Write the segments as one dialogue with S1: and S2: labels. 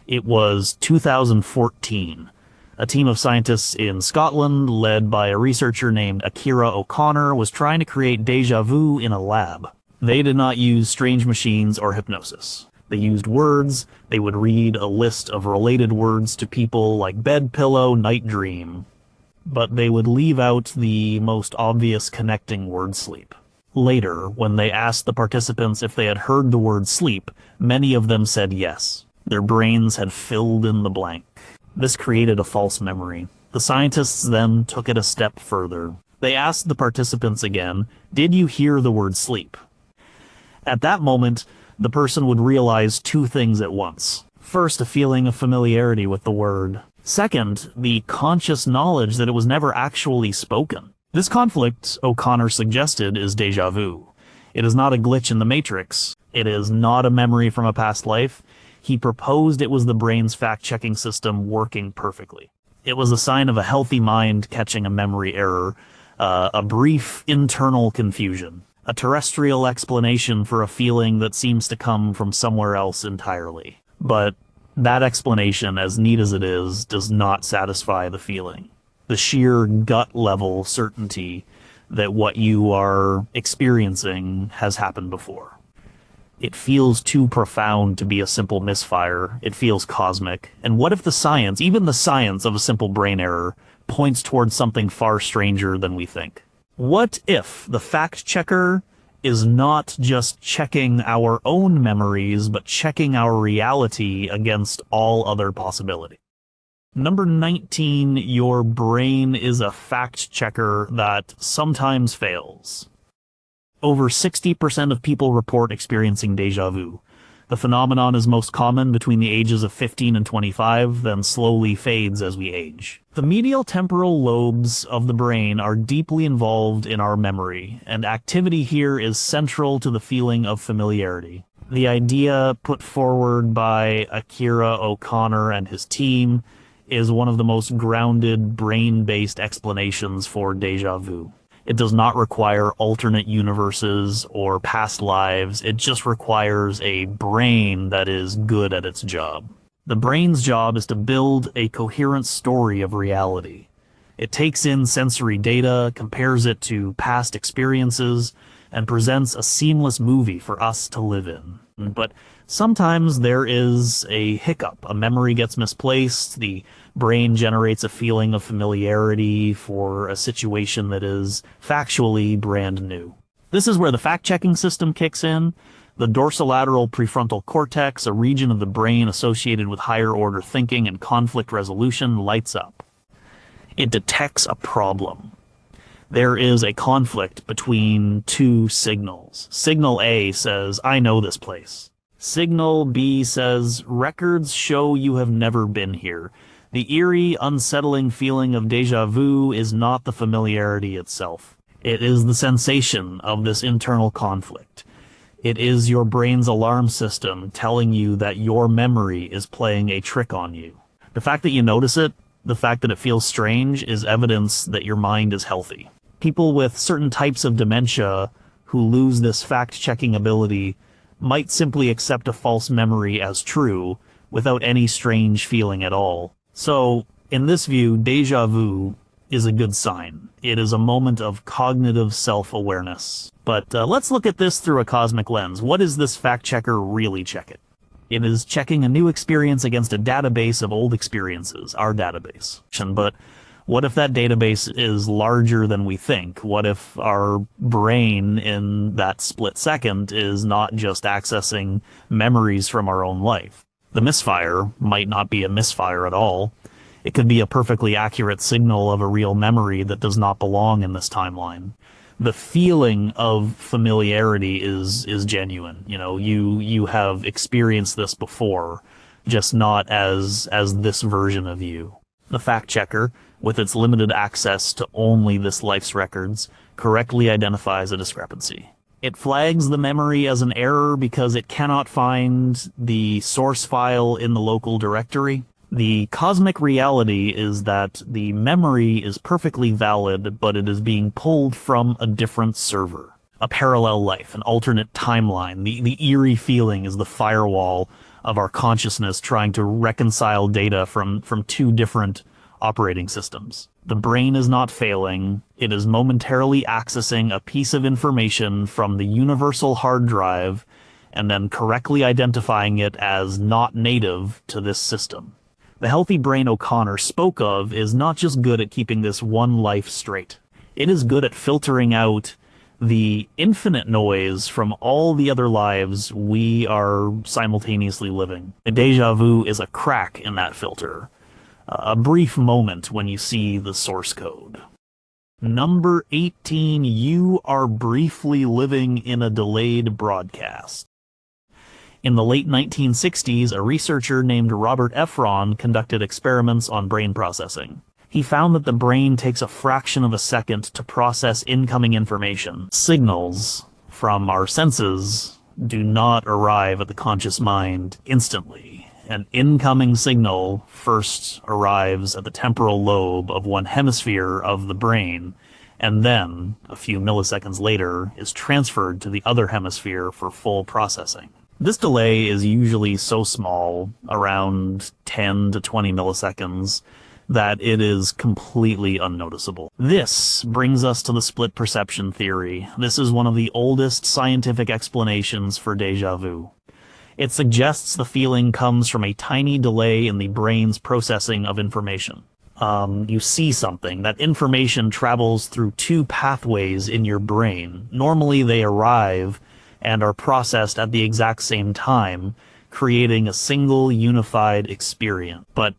S1: It was 2014. A team of scientists in Scotland, led by a researcher named Akira O'Connor, was trying to create déjà vu in a lab. They did not use strange machines or hypnosis. They used words. They would read a list of related words to people like bed pillow, night dream. But they would leave out the most obvious connecting word sleep. Later, when they asked the participants if they had heard the word sleep, many of them said yes. Their brains had filled in the blank. This created a false memory. The scientists then took it a step further. They asked the participants again, "Did you hear the word sleep?" At that moment, the person would realize two things at once. First, a feeling of familiarity with the word. Second, the conscious knowledge that it was never actually spoken. This conflict, O'Connor suggested, is déjà vu. It is not a glitch in the matrix. It is not a memory from a past life. He proposed it was the brain's fact-checking system working perfectly. It was a sign of a healthy mind catching a memory error, a brief internal confusion, a terrestrial explanation for a feeling that seems to come from somewhere else entirely. But that explanation, as neat as it is, does not satisfy the feeling. The sheer gut-level certainty that what you are experiencing has happened before. It feels too profound to be a simple misfire. It feels cosmic. And what if the science, even the science of a simple brain error, points towards something far stranger than we think? What if the fact checker is not just checking our own memories, but checking our reality against all other possibility? Number 19, your brain is a fact checker that sometimes fails. Over 60% of people report experiencing déjà vu. The phenomenon is most common between the ages of 15 and 25, then slowly fades as we age. The medial temporal lobes of the brain are deeply involved in our memory, and activity here is central to the feeling of familiarity. The idea put forward by Akira O'Connor and his team is one of the most grounded, brain-based explanations for déjà vu. It does not require alternate universes or past lives. It just requires a brain that is good at its job. The brain's job is to build a coherent story of reality. It takes in sensory data, compares it to past experiences, and presents a seamless movie for us to live in. But sometimes there is a hiccup. A memory gets misplaced. The brain generates a feeling of familiarity for a situation that is factually brand new. This is where the fact-checking system kicks in. The dorsolateral prefrontal cortex, a region of the brain associated with higher-order thinking and conflict resolution, lights up. It detects a problem. There is a conflict between two signals. Signal A says, "I know this place." Signal B says, "Records show you have never been here." The eerie, unsettling feeling of déjà vu is not the familiarity itself. It is the sensation of this internal conflict. It is your brain's alarm system telling you that your memory is playing a trick on you. The fact that you notice it, the fact that it feels strange, is evidence that your mind is healthy. People with certain types of dementia who lose this fact-checking ability might simply accept a false memory as true without any strange feeling at all. So, in this view, déjà vu is a good sign. It is a moment of cognitive self-awareness. But let's look at this through a cosmic lens. What is this fact-checker really checking? It is checking a new experience against a database of old experiences, our database. But what if that database is larger than we think? What if our brain in that split second is not just accessing memories from our own life? The misfire might not be a misfire at all. It could be a perfectly accurate signal of a real memory that does not belong in this timeline. The feeling of familiarity is genuine. You know, you have experienced this before, just not as this version of you. The fact checker, with its limited access to only this life's records, correctly identifies a discrepancy. It flags the memory as an error because it cannot find the source file in the local directory. The cosmic reality is that the memory is perfectly valid, but it is being pulled from a different server. A parallel life, an alternate timeline. The eerie feeling is the firewall of our consciousness trying to reconcile data from two different operating systems. The brain is not failing. It is momentarily accessing a piece of information from the universal hard drive and then correctly identifying it as not native to this system. The healthy brain O'Connor spoke of is not just good at keeping this one life straight. It is good at filtering out the infinite noise from all the other lives we are simultaneously living. A déjà vu is a crack in that filter. A brief moment when you see the source code. Number 18, you are briefly living in a delayed broadcast. In the late 1960s, a researcher named Robert Efron conducted experiments on brain processing. He found that the brain takes a fraction of a second to process incoming information. Signals from our senses do not arrive at the conscious mind instantly. An incoming signal first arrives at the temporal lobe of one hemisphere of the brain, and then, a few milliseconds later, is transferred to the other hemisphere for full processing. This delay is usually so small, around 10 to 20 milliseconds, that it is completely unnoticeable. This brings us to the split perception theory. This is one of the oldest scientific explanations for déjà vu. It suggests the feeling comes from a tiny delay in the brain's processing of information. You see something. That information travels through two pathways in your brain. Normally they arrive and are processed at the exact same time, creating a single unified experience. But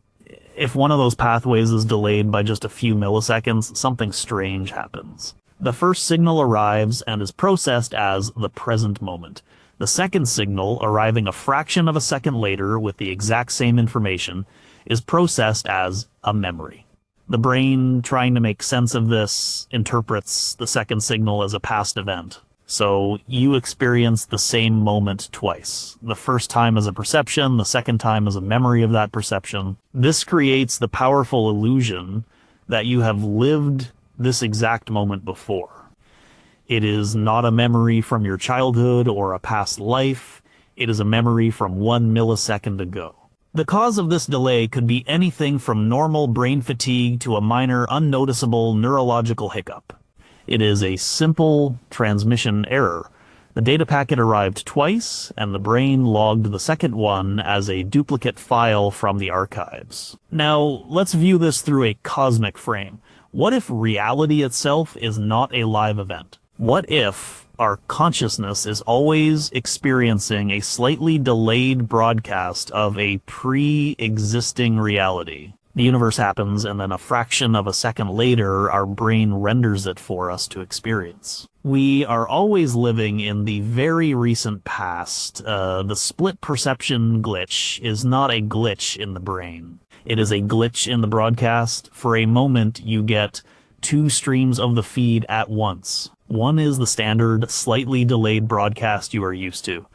S1: if one of those pathways is delayed by just a few milliseconds, something strange happens. The first signal arrives and is processed as the present moment. The second signal, arriving a fraction of a second later with the exact same information, is processed as a memory. The brain, trying to make sense of this, interprets the second signal as a past event. So you experience the same moment twice. The first time as a perception, the second time as a memory of that perception. This creates the powerful illusion that you have lived this exact moment before. It is not a memory from your childhood or a past life. It is a memory from 1 millisecond ago. The cause of this delay could be anything from normal brain fatigue to a minor, unnoticeable neurological hiccup. It is a simple transmission error. The data packet arrived twice, and the brain logged the second one as a duplicate file from the archives. Now, let's view this through a cosmic frame. What if reality itself is not a live event? What if our consciousness is always experiencing a slightly delayed broadcast of a pre-existing reality? The universe happens, and then a fraction of a second later, our brain renders it for us to experience. We are always living in the very recent past. The split perception glitch is not a glitch in the brain. It is a glitch in the broadcast. For a moment, you get two streams of the feed at once. One is the standard, slightly delayed broadcast you are used to.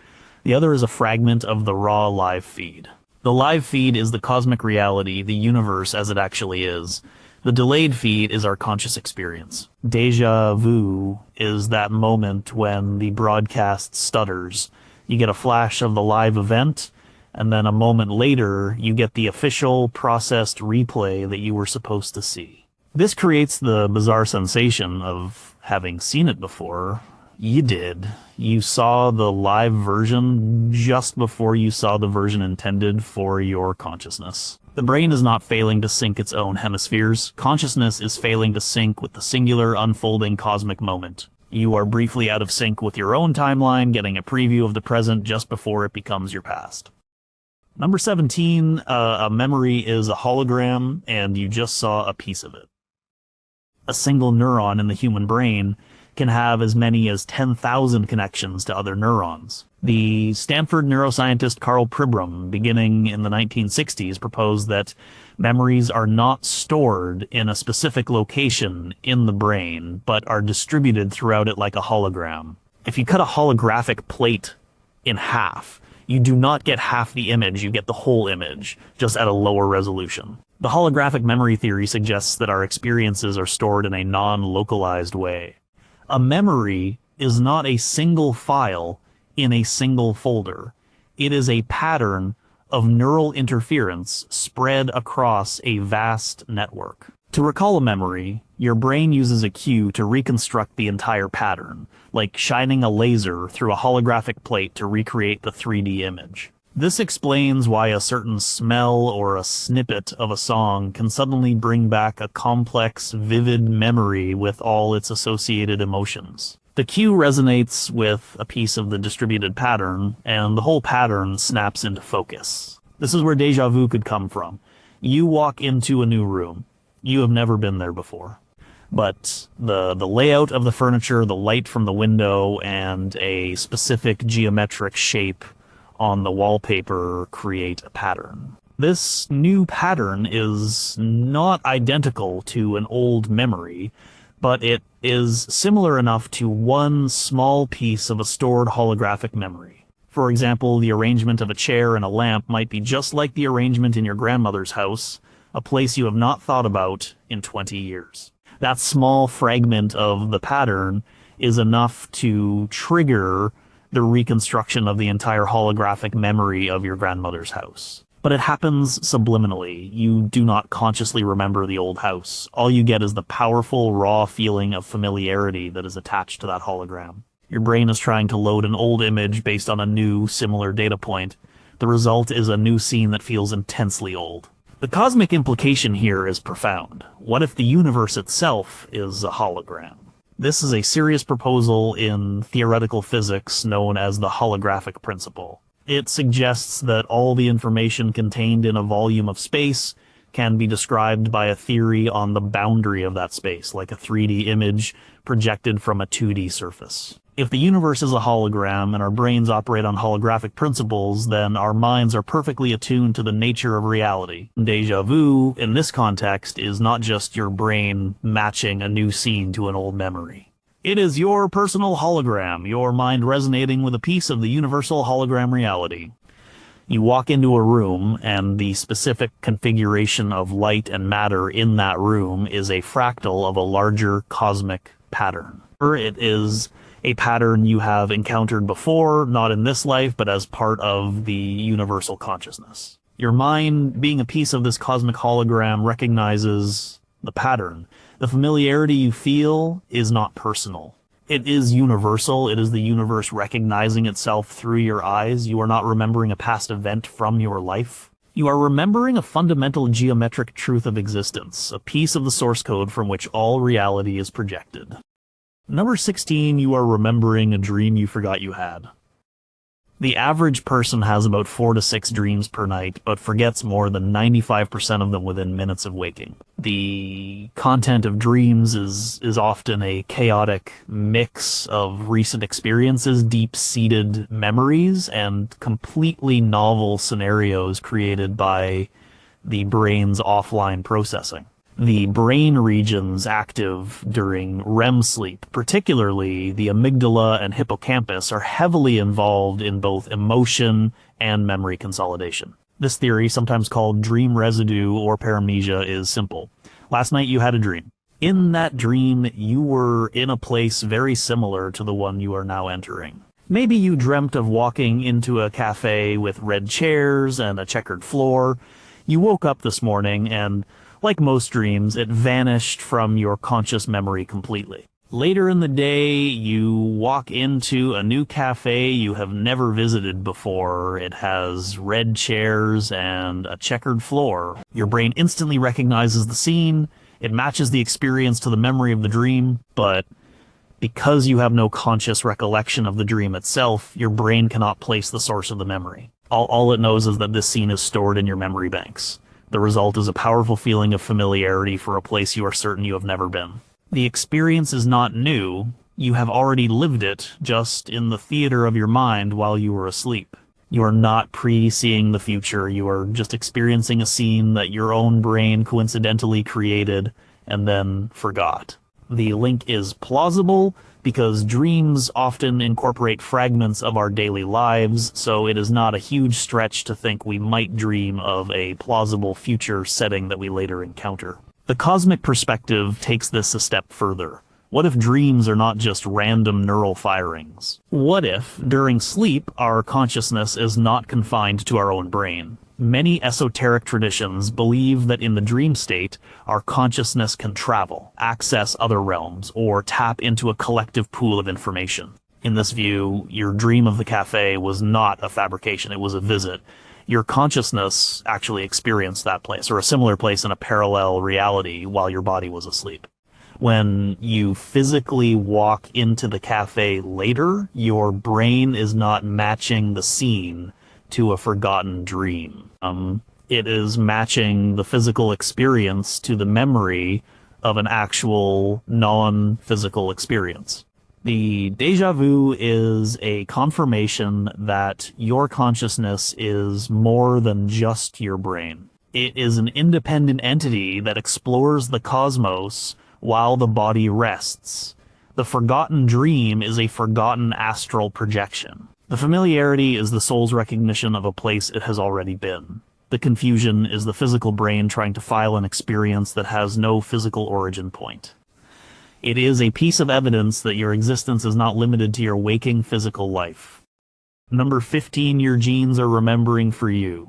S1: The other is a fragment of the raw live feed. The live feed is the cosmic reality, the universe as it actually is. The delayed feed is our conscious experience. Déjà vu is that moment when the broadcast stutters. You get a flash of the live event, and then a moment later, you get the official processed replay that you were supposed to see. This creates the bizarre sensation of having seen it before. You did. You saw the live version just before you saw the version intended for your consciousness. The brain is not failing to sync its own hemispheres. Consciousness is failing to sync with the singular unfolding cosmic moment. You are briefly out of sync with your own timeline, getting a preview of the present just before it becomes your past. Number 17, a memory is a hologram, and you just saw a piece of it. A single neuron in the human brain can have as many as 10,000 connections to other neurons. The Stanford neuroscientist Carl Pribram, beginning in the 1960s, proposed that memories are not stored in a specific location in the brain, but are distributed throughout it like a hologram. If you cut a holographic plate in half, you do not get half the image, you get the whole image, just at a lower resolution. The holographic memory theory suggests that our experiences are stored in a non-localized way. A memory is not a single file in a single folder. It is a pattern of neural interference spread across a vast network. To recall a memory, your brain uses a cue to reconstruct the entire pattern, like shining a laser through a holographic plate to recreate the 3D image. This explains why a certain smell or a snippet of a song can suddenly bring back a complex, vivid memory with all its associated emotions. The cue resonates with a piece of the distributed pattern, and the whole pattern snaps into focus. This is where déjà vu could come from. You walk into a new room. You have never been there before. But the layout of the furniture, the light from the window, and a specific geometric shape on the wallpaper create a pattern. This new pattern is not identical to an old memory, but it is similar enough to one small piece of a stored holographic memory. For example, the arrangement of a chair and a lamp might be just like the arrangement in your grandmother's house, a place you have not thought about in 20 years. That small fragment of the pattern is enough to trigger the reconstruction of the entire holographic memory of your grandmother's house. But it happens subliminally. You do not consciously remember the old house. All you get is the powerful, raw feeling of familiarity that is attached to that hologram. Your brain is trying to load an old image based on a new, similar data point. The result is a new scene that feels intensely old. The cosmic implication here is profound. What if the universe itself is a hologram? This is a serious proposal in theoretical physics known as the holographic principle. It suggests that all the information contained in a volume of space can be described by a theory on the boundary of that space, like a 3D image projected from a 2D surface. If the universe is a hologram and our brains operate on holographic principles, then our minds are perfectly attuned to the nature of reality. Déjà vu, in this context, is not just your brain matching a new scene to an old memory. It is your personal hologram, your mind resonating with a piece of the universal hologram reality. You walk into a room, and the specific configuration of light and matter in that room is a fractal of a larger cosmic pattern. It is a pattern you have encountered before, not in this life, but as part of the universal consciousness. Your mind, being a piece of this cosmic hologram, recognizes the pattern. The familiarity you feel is not personal. It is universal. It is the universe recognizing itself through your eyes. You are not remembering a past event from your life. You are remembering a fundamental geometric truth of existence, a piece of the source code from which all reality is projected. Number 16, you are remembering a dream you forgot you had. The average person has about 4 to 6 dreams per night, but forgets more than 95% of them within minutes of waking. The content of dreams is often a chaotic mix of recent experiences, deep-seated memories, and completely novel scenarios created by the brain's offline processing. The brain regions active during REM sleep, particularly the amygdala and hippocampus, are heavily involved in both emotion and memory consolidation. This theory, sometimes called dream residue or paramnesia, is simple. Last night you had a dream. In that dream, you were in a place very similar to the one you are now entering. Maybe you dreamt of walking into a cafe with red chairs and a checkered floor. You woke up this morning and, like most dreams, it vanished from your conscious memory completely. Later in the day, you walk into a new cafe you have never visited before. It has red chairs and a checkered floor. Your brain instantly recognizes the scene. It matches the experience to the memory of the dream, but because you have no conscious recollection of the dream itself, your brain cannot place the source of the memory. All it knows is that this scene is stored in your memory banks. The result is a powerful feeling of familiarity for a place you are certain you have never been. The experience is not new. You have already lived it, just in the theater of your mind while you were asleep. You are not pre-seeing the future. You are just experiencing a scene that your own brain coincidentally created and then forgot. The link is plausible because dreams often incorporate fragments of our daily lives, so it is not a huge stretch to think we might dream of a plausible future setting that we later encounter. The cosmic perspective takes this a step further. What if dreams are not just random neural firings? What if, during sleep, our consciousness is not confined to our own brain? Many esoteric traditions believe that in the dream state, our consciousness can travel, access other realms, or tap into a collective pool of information. In this view, your dream of the cafe was not a fabrication, it was a visit. Your consciousness actually experienced that place, or a similar place in a parallel reality while your body was asleep. When you physically walk into the cafe later, your brain is not matching the scene to a forgotten dream. It is matching the physical experience to the memory of an actual non-physical experience. The déjà vu is a confirmation that your consciousness is more than just your brain. It is an independent entity that explores the cosmos while the body rests. The forgotten dream is a forgotten astral projection. The familiarity is the soul's recognition of a place it has already been. The confusion is the physical brain trying to file an experience that has no physical origin point. It is a piece of evidence that your existence is not limited to your waking physical life. Number 15, your genes are remembering for you.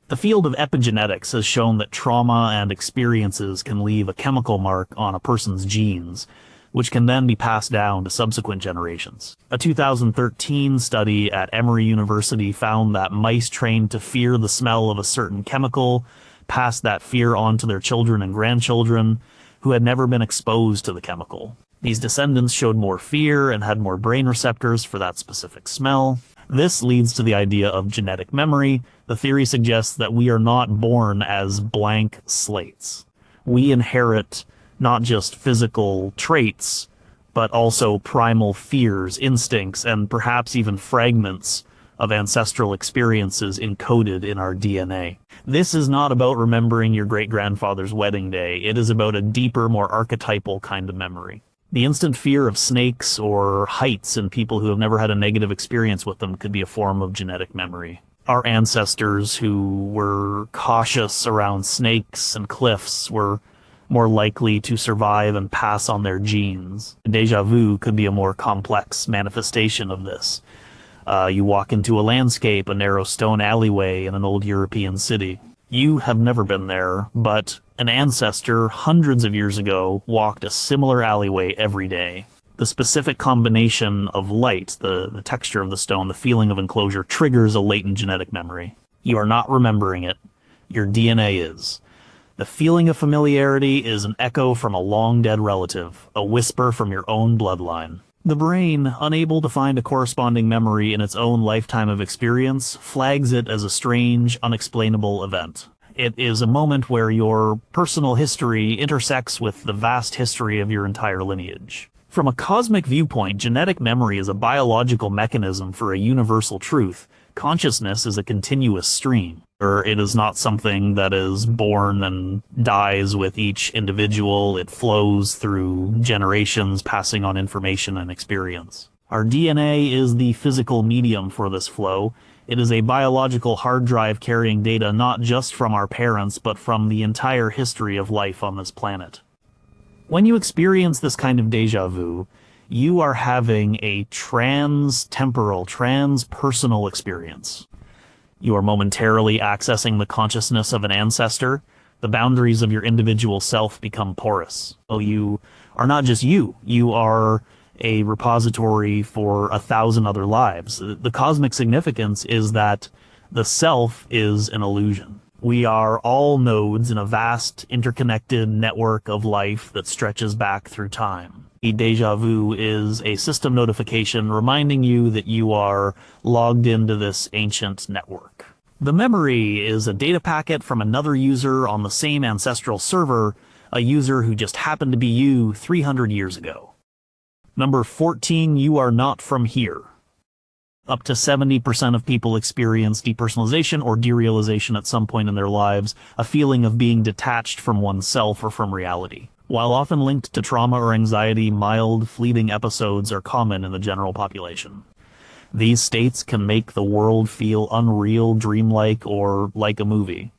S1: The field of epigenetics has shown that trauma and experiences can leave a chemical mark on a person's genes, which can then be passed down to subsequent generations. A 2013 study at Emory University found that mice trained to fear the smell of a certain chemical passed that fear on to their children and grandchildren who had never been exposed to the chemical. These descendants showed more fear and had more brain receptors for that specific smell. This leads to the idea of genetic memory. The theory suggests that we are not born as blank slates. We inherit not just physical traits, but also primal fears, instincts, and perhaps even fragments of ancestral experiences encoded in our DNA. This is not about remembering your great-grandfather's wedding day. It is about a deeper, more archetypal kind of memory. The instant fear of snakes or heights in people who have never had a negative experience with them could be a form of genetic memory. Our ancestors who were cautious around snakes and cliffs were more likely to survive and pass on their genes. Déjà vu could be a more complex manifestation of this. You walk into a landscape, a narrow stone alleyway in an old European city. You have never been there, but an ancestor hundreds of years ago walked a similar alleyway every day. The specific combination of light, the texture of the stone, the feeling of enclosure triggers a latent genetic memory. You are not remembering it. Your DNA is. The feeling of familiarity is an echo from a long-dead relative, a whisper from your own bloodline. The brain, unable to find a corresponding memory in its own lifetime of experience, flags it as a strange, unexplainable event. It is a moment where your personal history intersects with the vast history of your entire lineage. From a cosmic viewpoint, genetic memory is a biological mechanism for a universal truth. Consciousness is a continuous stream. It is not something that is born and dies with each individual. It flows through generations, passing on information and experience. Our DNA is the physical medium for this flow. It is a biological hard drive carrying data not just from our parents, but from the entire history of life on this planet. When you experience this kind of déjà vu, you are having a trans-temporal, trans-personal experience. You are momentarily accessing the consciousness of an ancestor. The boundaries of your individual self become porous. So you are not just you. You are a repository for 1,000 other lives. The cosmic significance is that the self is an illusion. We are all nodes in a vast, interconnected network of life that stretches back through time. A déjà vu is a system notification reminding you that you are logged into this ancient network. The memory is a data packet from another user on the same ancestral server, a user who just happened to be you 300 years ago. Number 14, you are not from here. Up to 70% of people experience depersonalization or derealization at some point in their lives, a feeling of being detached from oneself or from reality. While often linked to trauma or anxiety, mild, fleeting episodes are common in the general population. These states can make the world feel unreal, dreamlike, or like a movie.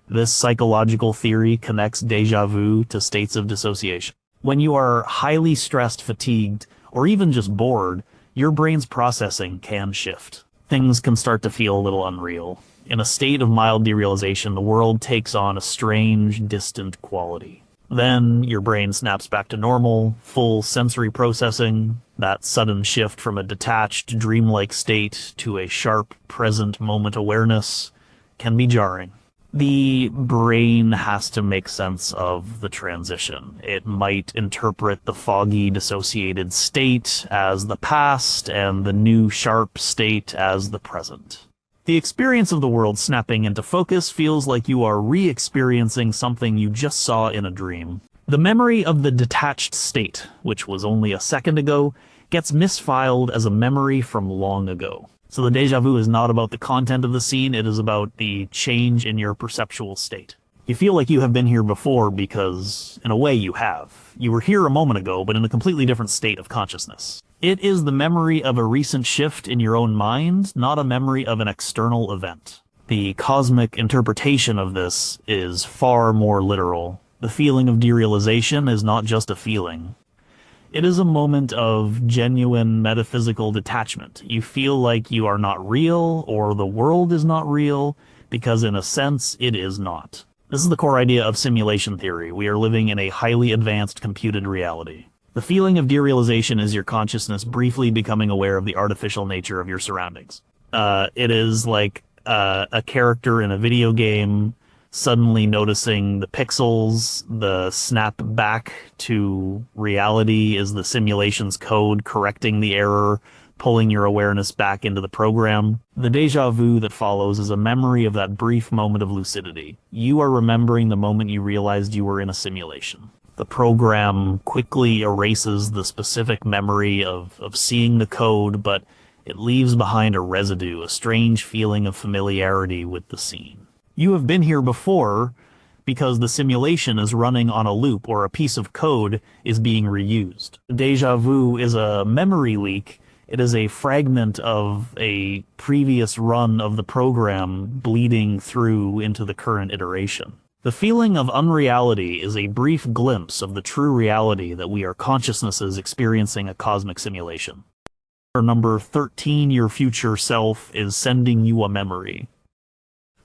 S1: This psychological theory connects déjà vu to states of dissociation. When you are highly stressed, fatigued, or even just bored, your brain's processing can shift. Things can start to feel a little unreal. In a state of mild derealization, the world takes on a strange, distant quality. Then your brain snaps back to normal, full sensory processing. That sudden shift from a detached, dreamlike state to a sharp, present moment awareness can be jarring. The brain has to make sense of the transition. It might interpret the foggy, dissociated state as the past and the new, sharp state as the present. The experience of the world snapping into focus feels like you are re-experiencing something you just saw in a dream. The memory of the detached state, which was only a second ago, gets misfiled as a memory from long ago. So the déjà vu is not about the content of the scene, it is about the change in your perceptual state. You feel like you have been here before because, in a way, you have. You were here a moment ago, but in a completely different state of consciousness. It is the memory of a recent shift in your own mind, not a memory of an external event. The cosmic interpretation of this is far more literal. The feeling of derealization is not just a feeling. It is a moment of genuine metaphysical detachment. You feel like you are not real, or the world is not real, because in a sense, it is not. This is the core idea of simulation theory. We are living in a highly advanced computed reality. The feeling of derealization is your consciousness briefly becoming aware of the artificial nature of your surroundings. It is like a character in a video game suddenly noticing the pixels. The snap back to reality is the simulation's code correcting the error, pulling your awareness back into the program. The déjà vu that follows is a memory of that brief moment of lucidity. You are remembering the moment you realized you were in a simulation. The program quickly erases the specific memory of seeing the code, but it leaves behind a residue, a strange feeling of familiarity with the scene. You have been here before because the simulation is running on a loop or a piece of code is being reused. Déjà vu is a memory leak. It is a fragment of a previous run of the program bleeding through into the current iteration. The feeling of unreality is a brief glimpse of the true reality that we are consciousnesses experiencing a cosmic simulation. Number 13, your future self is sending you a memory.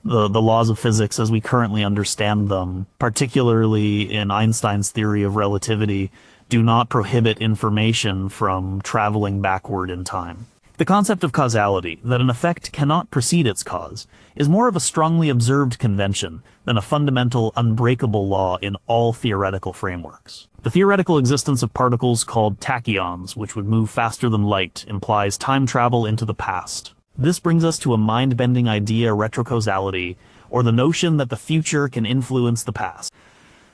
S1: The laws of physics as we currently understand them, particularly in Einstein's theory of relativity, do not prohibit information from traveling backward in time. The concept of causality, that an effect cannot precede its cause, is more of a strongly observed convention than a fundamental, unbreakable law in all theoretical frameworks. The theoretical existence of particles called tachyons, which would move faster than light, implies time travel into the past. This brings us to a mind-bending idea, retrocausality, or the notion that the future can influence the past.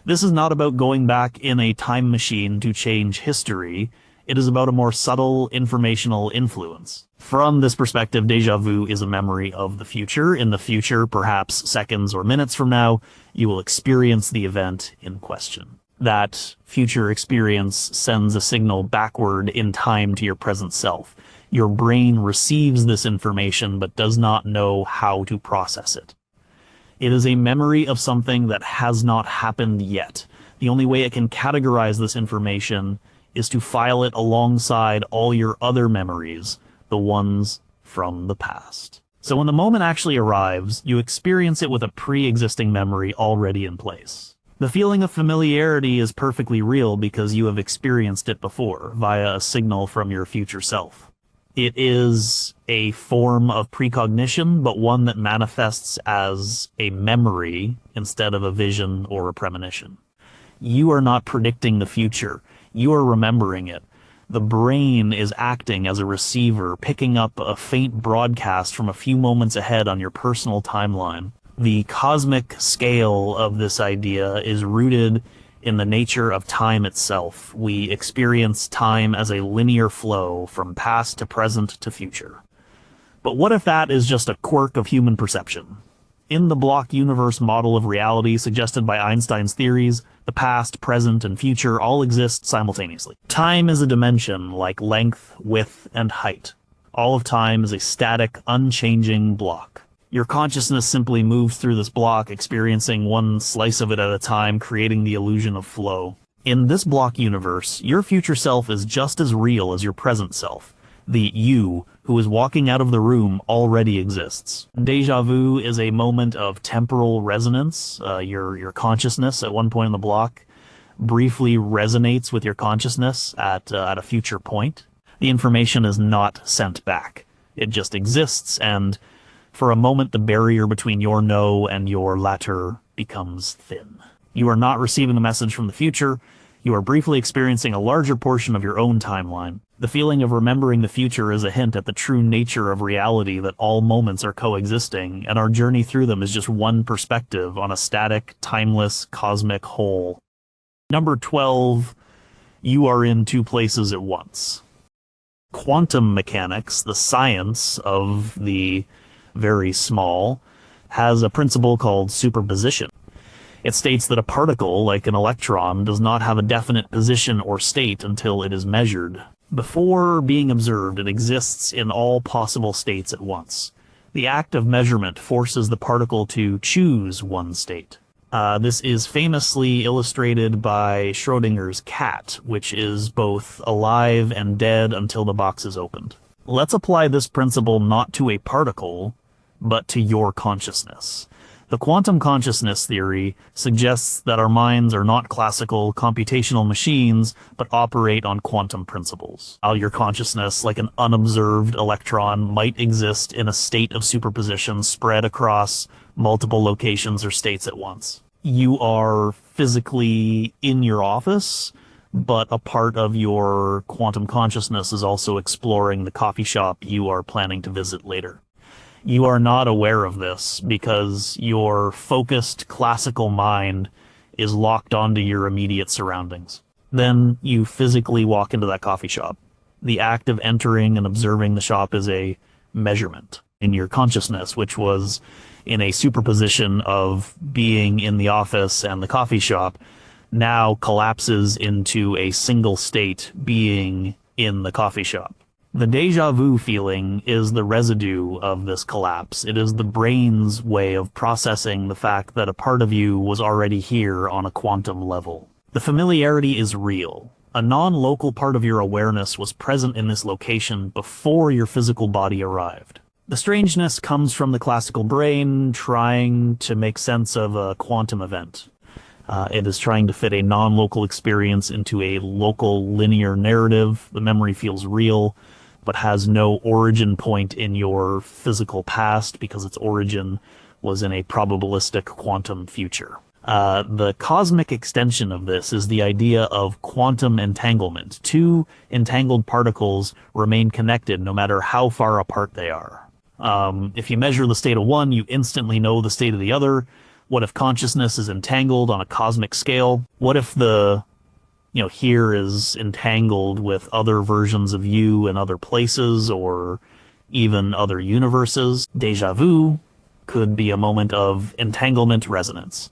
S1: This is not about going back in a time machine to change history. It is about a more subtle, informational influence. From this perspective, déjà vu is a memory of the future. In the future, perhaps seconds or minutes from now, you will experience the event in question. That future experience sends a signal backward in time to your present self. Your brain receives this information but does not know how to process it. It is a memory of something that has not happened yet. The only way it can categorize this information is to file it alongside all your other memories, the ones from the past. So when the moment actually arrives, you experience it with a pre-existing memory already in place. The feeling of familiarity is perfectly real because you have experienced it before, via a signal from your future self. It is a form of precognition, but one that manifests as a memory instead of a vision or a premonition. You are not predicting the future. You are remembering it. The brain is acting as a receiver, picking up a faint broadcast from a few moments ahead on your personal timeline. The cosmic scale of this idea is rooted in the nature of time itself. We experience time as a linear flow from past to present to future. But what if that is just a quirk of human perception? In the block universe model of reality suggested by Einstein's theories, the past, present, and future all exist simultaneously. Time is a dimension like length, width, and height. All of time is a static, unchanging block. Your consciousness simply moves through this block, experiencing one slice of it at a time, creating the illusion of flow. In this block universe, your future self is just as real as your present self. The you who is walking out of the room already exists. Déjà vu is a moment of temporal resonance. Your consciousness at one point in the block briefly resonates with your consciousness at a future point. The information is not sent back. It just exists, and for a moment the barrier between your no and your latter becomes thin. You are not receiving a message from the future. You are briefly experiencing a larger portion of your own timeline. The feeling of remembering the future is a hint at the true nature of reality, that all moments are coexisting, and our journey through them is just one perspective on a static, timeless, cosmic whole. Number 12, you are in two places at once. Quantum mechanics, the science of the very small, has a principle called superposition. It states that a particle, like an electron, does not have a definite position or state until it is measured. Before being observed, it exists in all possible states at once. The act of measurement forces the particle to choose one state. This is famously illustrated by Schrodinger's cat, which is both alive and dead until the box is opened. Let's apply this principle not to a particle, but to your consciousness. The quantum consciousness theory suggests that our minds are not classical computational machines, but operate on quantum principles. While your consciousness, like an unobserved electron, might exist in a state of superposition spread across multiple locations or states at once. You are physically in your office, but a part of your quantum consciousness is also exploring the coffee shop you are planning to visit later. You are not aware of this because your focused classical mind is locked onto your immediate surroundings. Then you physically walk into that coffee shop. The act of entering and observing the shop is a measurement in your consciousness, which was in a superposition of being in the office and the coffee shop, now collapses into a single state, being in the coffee shop. The déjà vu feeling is the residue of this collapse. It is the brain's way of processing the fact that a part of you was already here on a quantum level. The familiarity is real. A non-local part of your awareness was present in this location before your physical body arrived. The strangeness comes from the classical brain trying to make sense of a quantum event. It is trying to fit a non-local experience into a local linear narrative. The memory feels real, but has no origin point in your physical past because its origin was in a probabilistic quantum future. The cosmic extension of this is the idea of quantum entanglement. Two entangled particles remain connected no matter how far apart they are. If you measure the state of one, you instantly know the state of the other. What if consciousness is entangled on a cosmic scale? What if the here is entangled with other versions of you in other places or even other universes? Déjà vu could be a moment of entanglement resonance.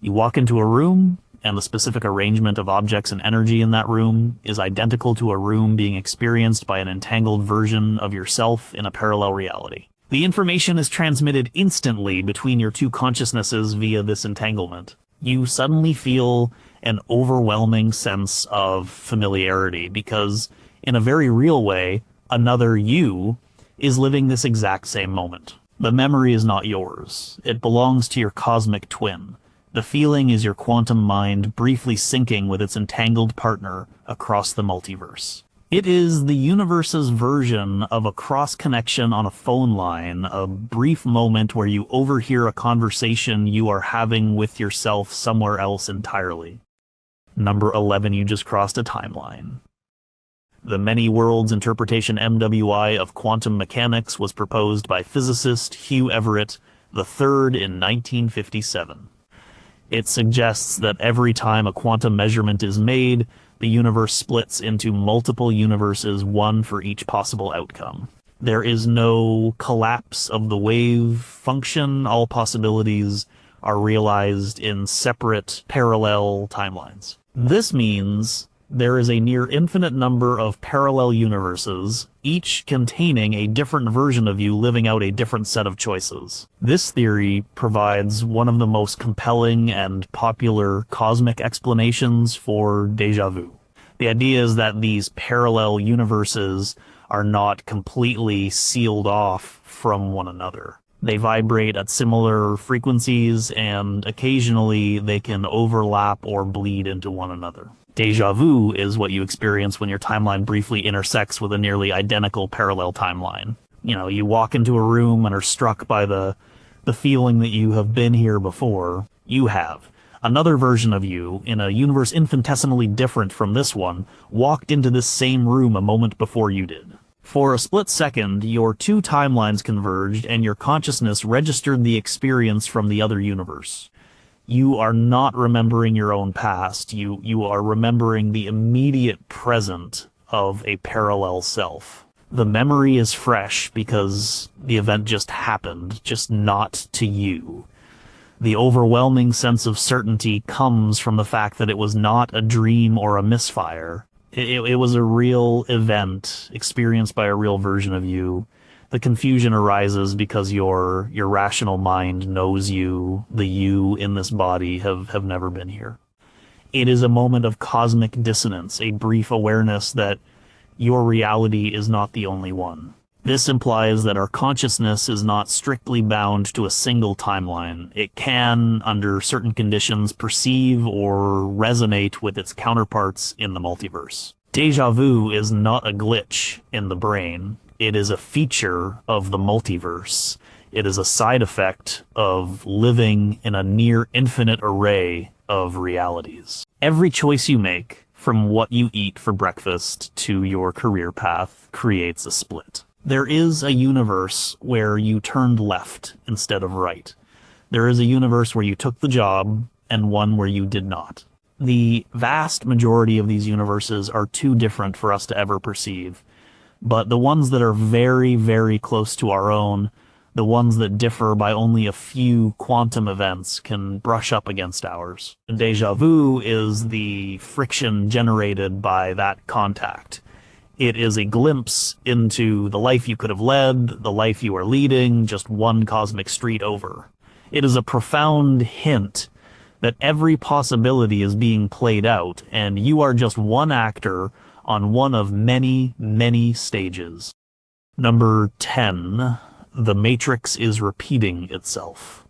S1: You walk into a room, and the specific arrangement of objects and energy in that room is identical to a room being experienced by an entangled version of yourself in a parallel reality. The information is transmitted instantly between your two consciousnesses via this entanglement. You suddenly feel an overwhelming sense of familiarity because, in a very real way, another you is living this exact same moment. The memory is not yours. It belongs to your cosmic twin. The feeling is your quantum mind briefly syncing with its entangled partner across the multiverse. It is the universe's version of a cross-connection on a phone line, a brief moment where you overhear a conversation you are having with yourself somewhere else entirely. Number 11, you just crossed a timeline. The many worlds interpretation MWI of quantum mechanics was proposed by physicist Hugh Everett III in 1957. It suggests that every time a quantum measurement is made, the universe splits into multiple universes, one for each possible outcome. There is no collapse of the wave function. All possibilities are realized in separate parallel timelines. This means There is a near infinite number of parallel universes, each containing a different version of you living out a different set of choices. This theory provides one of the most compelling and popular cosmic explanations for déjà vu. The idea is that these parallel universes are not completely sealed off from one another. They vibrate at similar frequencies, and occasionally they can overlap or bleed into one another. Déjà vu is what you experience when your timeline briefly intersects with a nearly identical parallel timeline. You know, you walk into a room and are struck by the feeling that you have been here before. You have. Another version of you, in a universe infinitesimally different from this one, walked into this same room a moment before you did. For a split second, your two timelines converged and your consciousness registered the experience from the other universe. You are not remembering your own past. You are remembering the immediate present of a parallel self. The memory is fresh because the event just happened, just not to you. The overwhelming sense of certainty comes from the fact that it was not a dream or a misfire. It was a real event experienced by a real version of you. The confusion arises because your rational mind knows you, the you in this body have never been here. It is a moment of cosmic dissonance, a brief awareness that your reality is not the only one. This implies that our consciousness is not strictly bound to a single timeline. It can, under certain conditions, perceive or resonate with its counterparts in the multiverse. Déjà vu is not a glitch in the brain. It is a feature of the multiverse. It is a side effect of living in a near infinite array of realities. Every choice you make, from what you eat for breakfast to your career path, creates a split. There is a universe where you turned left instead of right. There is a universe where you took the job and one where you did not. The vast majority of these universes are too different for us to ever perceive. But the ones that are very, very close to our own, the ones that differ by only a few quantum events, can brush up against ours. Déjà vu is the friction generated by that contact. It is a glimpse into the life you could have led, the life you are leading, just one cosmic street over. It is a profound hint that every possibility is being played out, and you are just one actor on one of many, many stages. Number 10. The Matrix is repeating itself.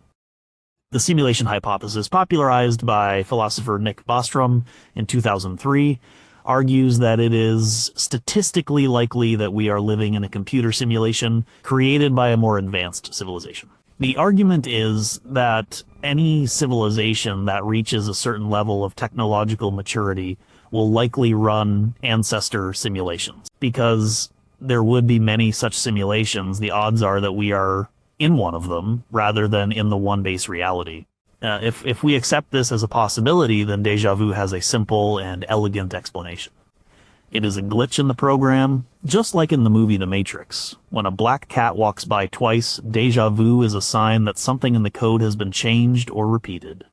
S1: The simulation hypothesis, popularized by philosopher Nick Bostrom in 2003, argues that it is statistically likely that we are living in a computer simulation created by a more advanced civilization. The argument is that any civilization that reaches a certain level of technological maturity will likely run ancestor simulations. Because there would be many such simulations, the odds are that we are in one of them rather than in the one base reality. If we accept this as a possibility, then déjà vu has a simple and elegant explanation. It is a glitch in the program, just like in the movie The Matrix. When a black cat walks by twice, déjà vu is a sign that something in the code has been changed or repeated.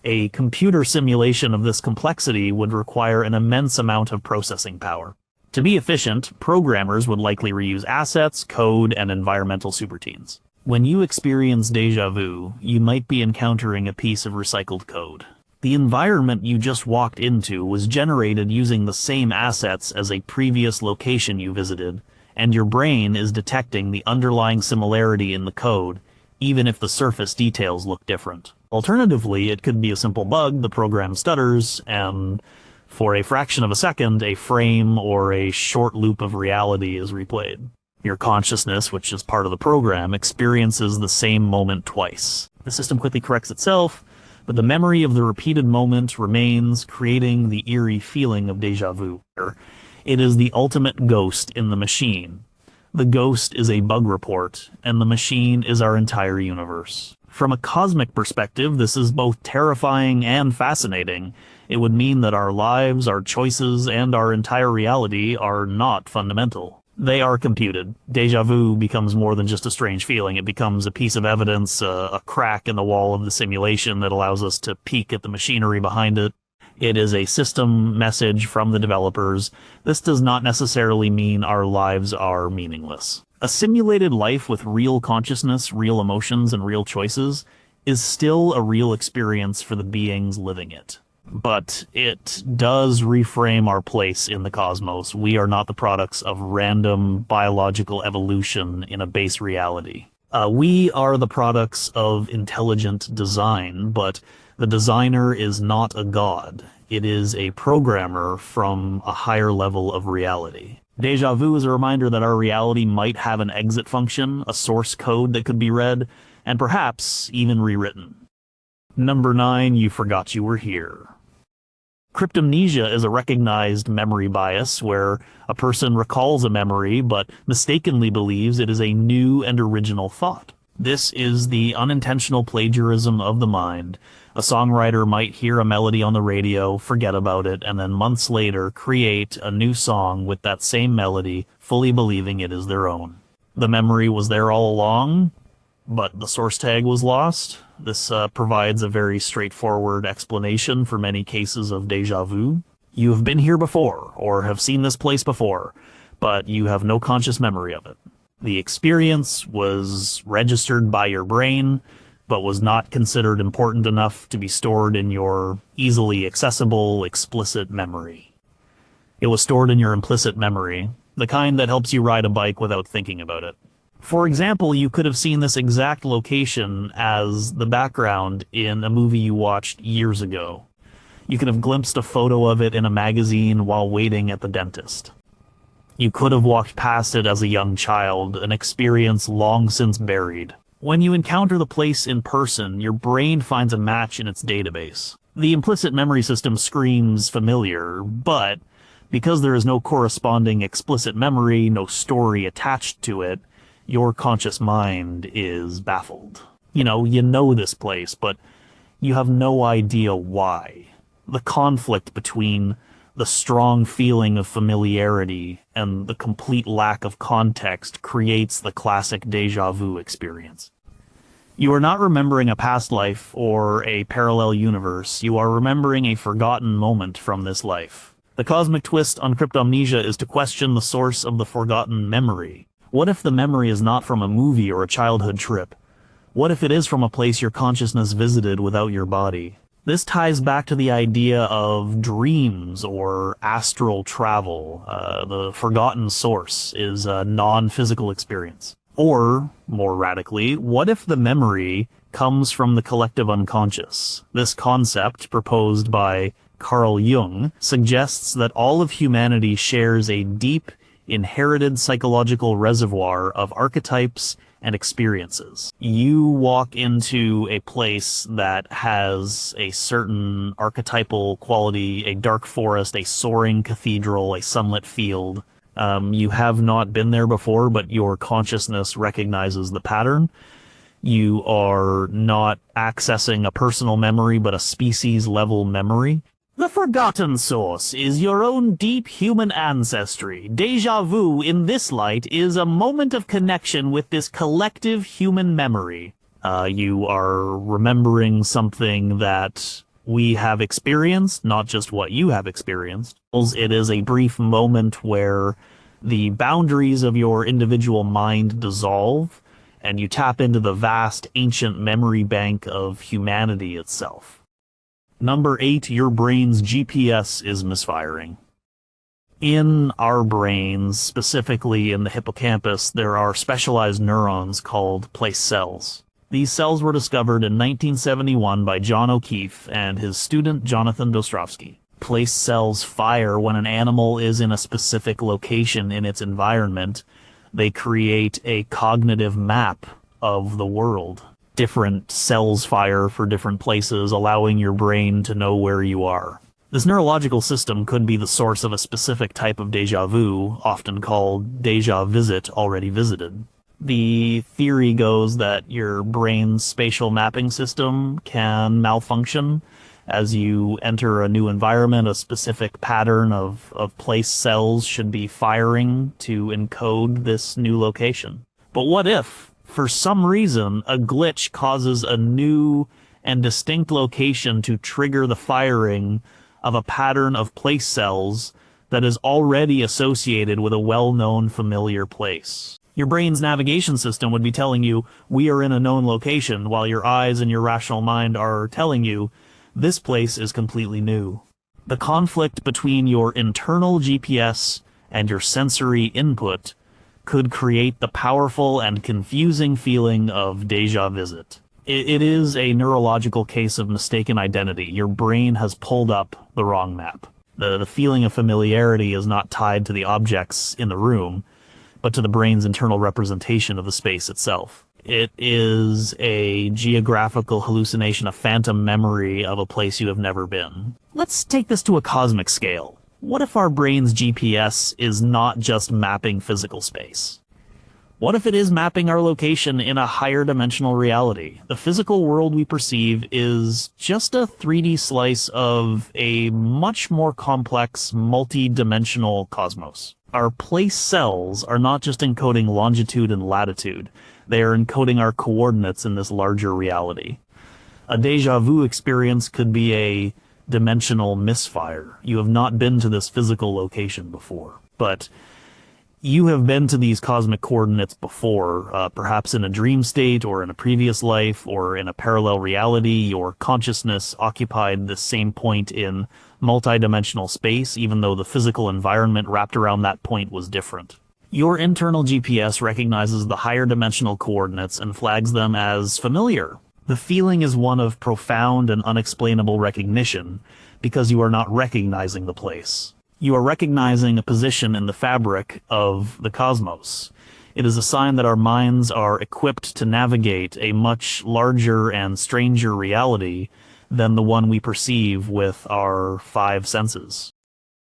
S1: A computer simulation of this complexity would require an immense amount of processing power. To be efficient, programmers would likely reuse assets, code, and environmental superroutines. When you experience déjà vu, you might be encountering a piece of recycled code. The environment you just walked into was generated using the same assets as a previous location you visited, and your brain is detecting the underlying similarity in the code, even if the surface details look different. Alternatively, it could be a simple bug, the program stutters, and for a fraction of a second, a frame or a short loop of reality is replayed. Your consciousness, which is part of the program, experiences the same moment twice. The system quickly corrects itself, but the memory of the repeated moment remains, creating the eerie feeling of déjà vu. It is the ultimate ghost in the machine. The ghost is a bug report, and the machine is our entire universe. From a cosmic perspective, this is both terrifying and fascinating. It would mean that our lives, our choices, and our entire reality are not fundamental. They are computed. Déjà vu becomes more than just a strange feeling. It becomes a piece of evidence, a crack in the wall of the simulation that allows us to peek at the machinery behind it. It is a system message from the developers. This does not necessarily mean our lives are meaningless. A simulated life with real consciousness, real emotions, and real choices is still a real experience for the beings living it. But it does reframe our place in the cosmos. We are not the products of random biological evolution in a base reality. We are the products of intelligent design, but the designer is not a god. It is a programmer from a higher level of reality. Déjà vu is a reminder that our reality might have an exit function, a source code that could be read, and perhaps even rewritten. Number 9, you forgot you were here. Cryptomnesia is a recognized memory bias where a person recalls a memory but mistakenly believes it is a new and original thought. This is the unintentional plagiarism of the mind. A songwriter might hear a melody on the radio, forget about it, and then months later create a new song with that same melody, fully believing it is their own. The memory was there all along, but the source tag was lost. This provides a very straightforward explanation for many cases of déjà vu. You have been here before, or have seen this place before, but you have no conscious memory of it. The experience was registered by your brain, but was not considered important enough to be stored in your easily accessible, explicit memory. It was stored in your implicit memory, the kind that helps you ride a bike without thinking about it. For example, you could have seen this exact location as the background in a movie you watched years ago. You could have glimpsed a photo of it in a magazine while waiting at the dentist. You could have walked past it as a young child, an experience long since buried. When you encounter the place in person, your brain finds a match in its database. The implicit memory system screams familiar, but because there is no corresponding explicit memory, no story attached to it, your conscious mind is baffled. You know this place, but you have no idea why. The conflict between the strong feeling of familiarity and the complete lack of context creates the classic déjà vu experience. You are not remembering a past life or a parallel universe. You are remembering a forgotten moment from this life. The cosmic twist on cryptomnesia is to question the source of the forgotten memory. What if the memory is not from a movie or a childhood trip? What if it is from a place your consciousness visited without your body? This ties back to the idea of dreams or astral travel. The forgotten source is a non-physical experience. Or, more radically, what if the memory comes from the collective unconscious? This concept, proposed by Carl Jung, suggests that all of humanity shares a deep, inherited psychological reservoir of archetypes and experiences. You walk into a place that has a certain archetypal quality, a dark forest, a soaring cathedral, a sunlit field. You have not been there before, but your consciousness recognizes the pattern. You are not accessing a personal memory, but a species-level memory. The forgotten source is your own deep human ancestry. Déjà vu, in this light, is a moment of connection with this collective human memory. You are remembering something that we have experienced, not just what you have experienced. It is a brief moment where the boundaries of your individual mind dissolve, and you tap into the vast, ancient memory bank of humanity itself. Number 8, your brain's GPS is misfiring. In our brains, specifically in the hippocampus, there are specialized neurons called place cells. These cells were discovered in 1971 by John O'Keefe and his student Jonathan Dostrovsky. Place cells fire when an animal is in a specific location in its environment. They create a cognitive map of the world. Different cells fire for different places, allowing your brain to know where you are. This neurological system could be the source of a specific type of déjà vu, often called déjà visit, already visited. The theory goes that your brain's spatial mapping system can malfunction. As you enter a new environment, a specific pattern of place cells should be firing to encode this new location. But what if, for some reason, a glitch causes a new and distinct location to trigger the firing of a pattern of place cells that is already associated with a well-known familiar place. Your brain's navigation system would be telling you, we are in a known location, while your eyes and your rational mind are telling you, this place is completely new. The conflict between your internal GPS and your sensory input could create the powerful and confusing feeling of déjà visit. It is a neurological case of mistaken identity. Your brain has pulled up the wrong map. The feeling of familiarity is not tied to the objects in the room, but to the brain's internal representation of the space itself. It is a geographical hallucination, a phantom memory of a place you have never been. Let's take this to a cosmic scale. What if our brain's GPS is not just mapping physical space? What if it is mapping our location in a higher dimensional reality? The physical world we perceive is just a 3D slice of a much more complex, multi-dimensional cosmos. Our place cells are not just encoding longitude and latitude. They are encoding our coordinates in this larger reality. A déjà vu experience could be a dimensional misfire. You have not been to this physical location before, but you have been to these cosmic coordinates before, perhaps in a dream state or in a previous life or in a parallel reality. Your consciousness occupied the same point in multidimensional space, even though the physical environment wrapped around that point was different. Your internal GPS recognizes the higher dimensional coordinates and flags them as familiar. The feeling is one of profound and unexplainable recognition because you are not recognizing the place. You are recognizing a position in the fabric of the cosmos. It is a sign that our minds are equipped to navigate a much larger and stranger reality than the one we perceive with our 5 senses.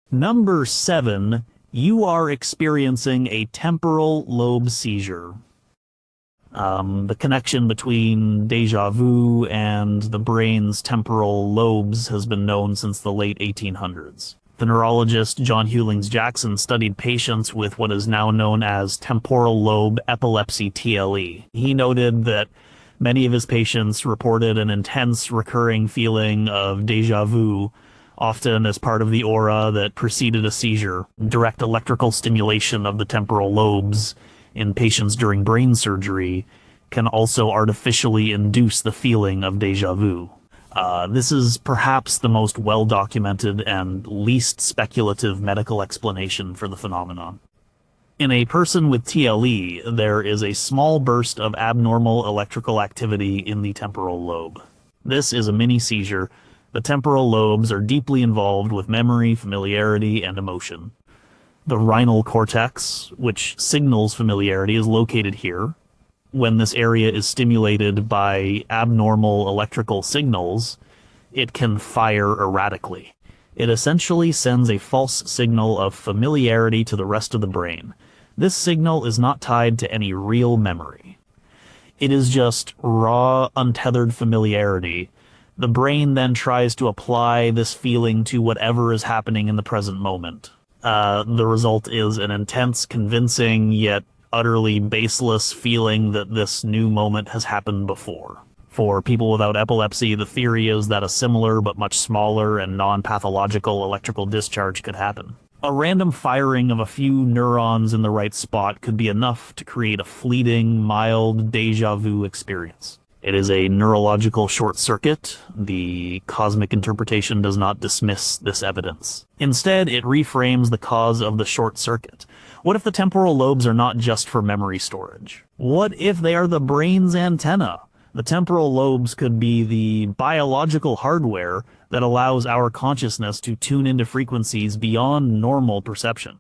S1: Number 7, you are experiencing a temporal lobe seizure. The connection between déjà vu and the brain's temporal lobes has been known since the late 1800s. The neurologist John Hewlings Jackson studied patients with what is now known as temporal lobe epilepsy TLE. He noted that many of his patients reported an intense recurring feeling of déjà vu, often as part of the aura that preceded a seizure. Direct electrical stimulation of the temporal lobes in patients during brain surgery can also artificially induce the feeling of déjà vu. This is perhaps the most well-documented and least speculative medical explanation for the phenomenon. In a person with TLE, there is a small burst of abnormal electrical activity in the temporal lobe. This is a mini-seizure. The temporal lobes are deeply involved with memory, familiarity, and emotion. The rhinal cortex, which signals familiarity, is located here. When this area is stimulated by abnormal electrical signals, it can fire erratically. It essentially sends a false signal of familiarity to the rest of the brain. This signal is not tied to any real memory. It is just raw, untethered familiarity. The brain then tries to apply this feeling to whatever is happening in the present moment. The result is an intense, convincing, yet utterly baseless feeling that this new moment has happened before. For people without epilepsy, the theory is that a similar but much smaller and non-pathological electrical discharge could happen. A random firing of a few neurons in the right spot could be enough to create a fleeting, mild déjà vu experience. It is a neurological short circuit. The cosmic interpretation does not dismiss this evidence. Instead, it reframes the cause of the short circuit. What if the temporal lobes are not just for memory storage? What if they are the brain's antenna? The temporal lobes could be the biological hardware that allows our consciousness to tune into frequencies beyond normal perception.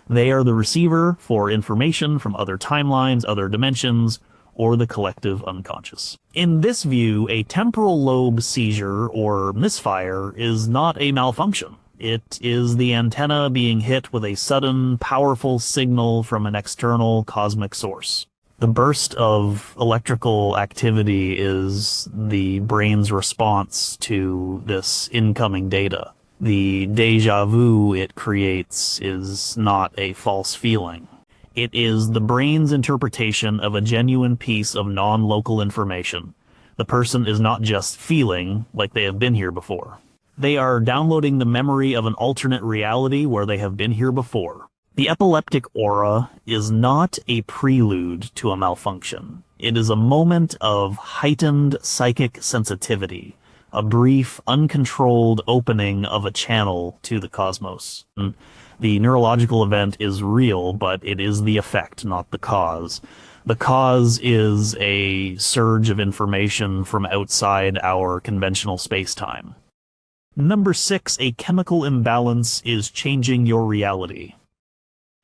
S1: They are the receiver for information from other timelines, other dimensions, or the collective unconscious. In this view, a temporal lobe seizure or misfire is not a malfunction. It is the antenna being hit with a sudden, powerful signal from an external cosmic source. The burst of electrical activity is the brain's response to this incoming data. The déjà vu it creates is not a false feeling. It is the brain's interpretation of a genuine piece of non-local information. The person is not just feeling like they have been here before. They are downloading the memory of an alternate reality where they have been here before. The epileptic aura is not a prelude to a malfunction. It is a moment of heightened psychic sensitivity, a brief, uncontrolled opening of a channel to the cosmos. The neurological event is real, but it is the effect, not the cause. The cause is a surge of information from outside our conventional space-time. Number 6, a chemical imbalance is changing your reality.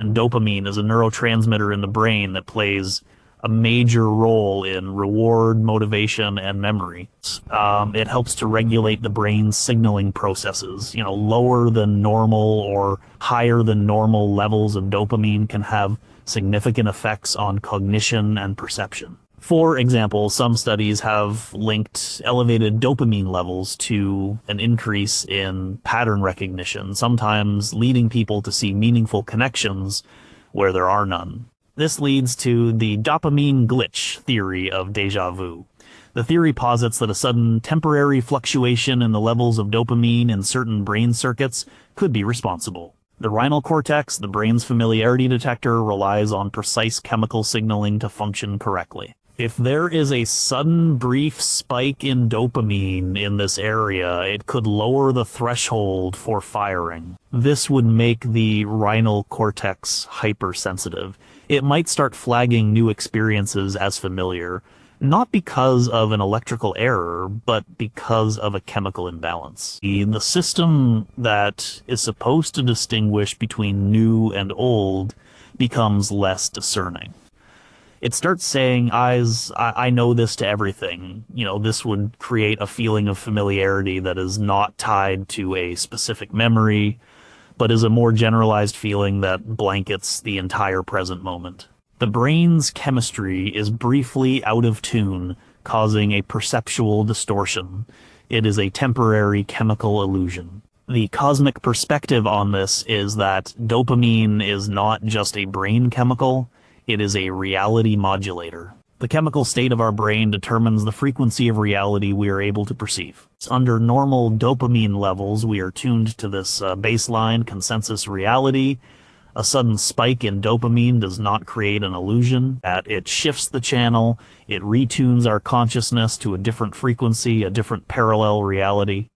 S1: And dopamine is a neurotransmitter in the brain that plays a major role in reward, motivation, and memory. It helps to regulate the brain's signaling processes. Lower than normal or higher than normal levels of dopamine can have significant effects on cognition and perception. For example, some studies have linked elevated dopamine levels to an increase in pattern recognition, sometimes leading people to see meaningful connections where there are none. This leads to the dopamine glitch theory of déjà vu. The theory posits that a sudden temporary fluctuation in the levels of dopamine in certain brain circuits could be responsible. The rhinal cortex, the brain's familiarity detector, relies on precise chemical signaling to function correctly. If there is a sudden brief spike in dopamine in this area, it could lower the threshold for firing. This would make the rhinal cortex hypersensitive. It might start flagging new experiences as familiar, not because of an electrical error, but because of a chemical imbalance. The system that is supposed to distinguish between new and old becomes less discerning. It starts saying, I know this to everything. This would create a feeling of familiarity that is not tied to a specific memory, but is a more generalized feeling that blankets the entire present moment. The brain's chemistry is briefly out of tune, causing a perceptual distortion. It is a temporary chemical illusion. The cosmic perspective on this is that dopamine is not just a brain chemical, it is a reality modulator. The chemical state of our brain determines the frequency of reality we are able to perceive. Under normal dopamine levels, we are tuned to this baseline consensus reality. A sudden spike in dopamine does not create an illusion. It shifts the channel, it retunes our consciousness to a different frequency, a different parallel reality.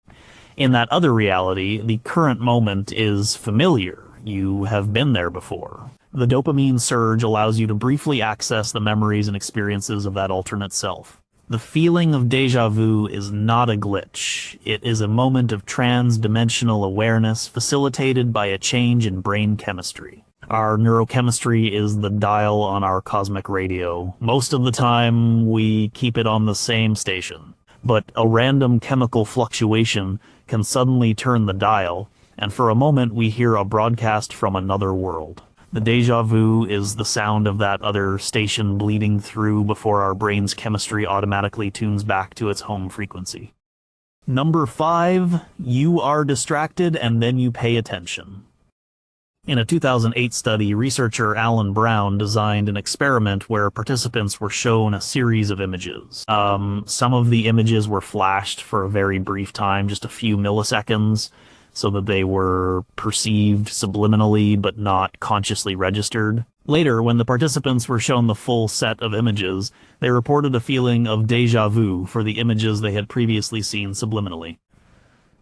S1: In that other reality, the current moment is familiar. You have been there before. The dopamine surge allows you to briefly access the memories and experiences of that alternate self. The feeling of déjà vu is not a glitch. It is a moment of trans-dimensional awareness facilitated by a change in brain chemistry. Our neurochemistry is the dial on our cosmic radio. Most of the time, we keep it on the same station. But a random chemical fluctuation can suddenly turn the dial, and for a moment we hear a broadcast from another world. The déjà vu is the sound of that other station bleeding through before our brain's chemistry automatically tunes back to its home frequency. Number 5, you are distracted and then you pay attention. In a 2008 study, researcher Alan Brown designed an experiment where participants were shown a series of images. Some of the images were flashed for a very brief time, just a few milliseconds, so that they were perceived subliminally but not consciously registered. Later, when the participants were shown the full set of images, they reported a feeling of déjà vu for the images they had previously seen subliminally.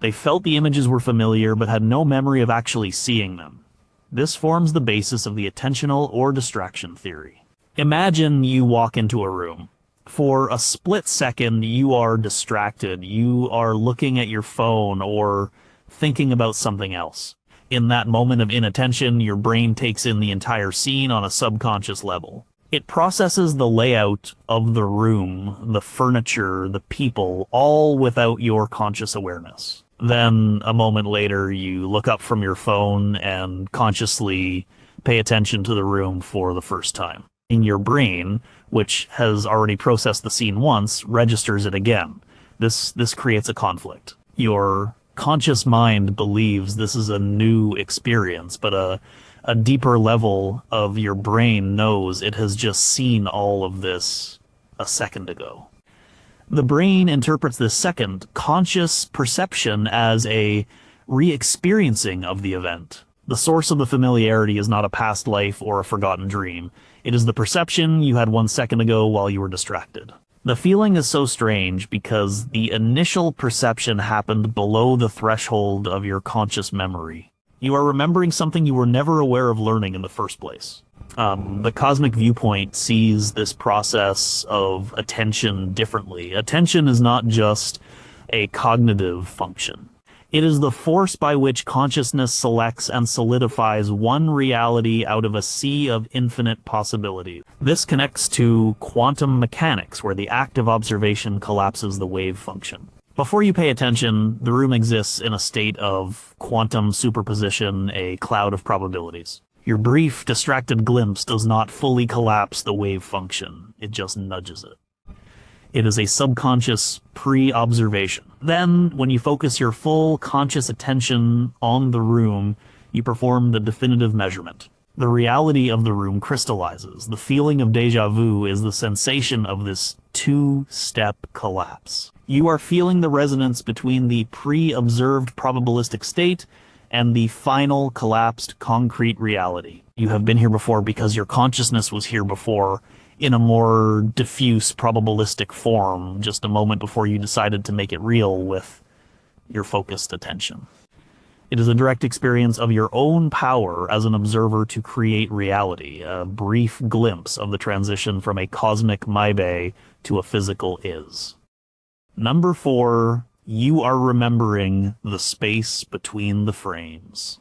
S1: They felt the images were familiar but had no memory of actually seeing them. This forms the basis of the attentional or distraction theory. Imagine you walk into a room. For a split second, you are distracted. You are looking at your phone or thinking about something else. In that moment of inattention, your brain takes in the entire scene on a subconscious level. It processes the layout of the room, the furniture, the people, all without your conscious awareness. Then, a moment later, you look up from your phone and consciously pay attention to the room for the first time. In your brain, which has already processed the scene once, registers it again. This creates a conflict. Your conscious mind believes this is a new experience, but a deeper level of your brain knows it has just seen all of this a second ago. The brain interprets this second, conscious perception as a re-experiencing of the event. The source of the familiarity is not a past life or a forgotten dream. It is the perception you had 1 second ago while you were distracted. The feeling is so strange because the initial perception happened below the threshold of your conscious memory. You are remembering something you were never aware of learning in the first place. The cosmic viewpoint sees this process of attention differently. Attention is not just a cognitive function. It is the force by which consciousness selects and solidifies one reality out of a sea of infinite possibilities. This connects to quantum mechanics, where the act of observation collapses the wave function. Before you pay attention, the room exists in a state of quantum superposition, a cloud of probabilities. Your brief, distracted glimpse does not fully collapse the wave function. It just nudges it. It is a subconscious pre-observation. Then, when you focus your full conscious attention on the room, you perform the definitive measurement. The reality of the room crystallizes. The feeling of déjà vu is the sensation of this two-step collapse. You are feeling the resonance between the pre-observed probabilistic state and the final collapsed concrete reality. You have been here before because your consciousness was here before, in a more diffuse probabilistic form, just a moment before you decided to make it real with your focused attention. It is a direct experience of your own power as an observer to create reality, a brief glimpse of the transition from a cosmic maybe to a physical is. Number 4, you are remembering the space between the frames.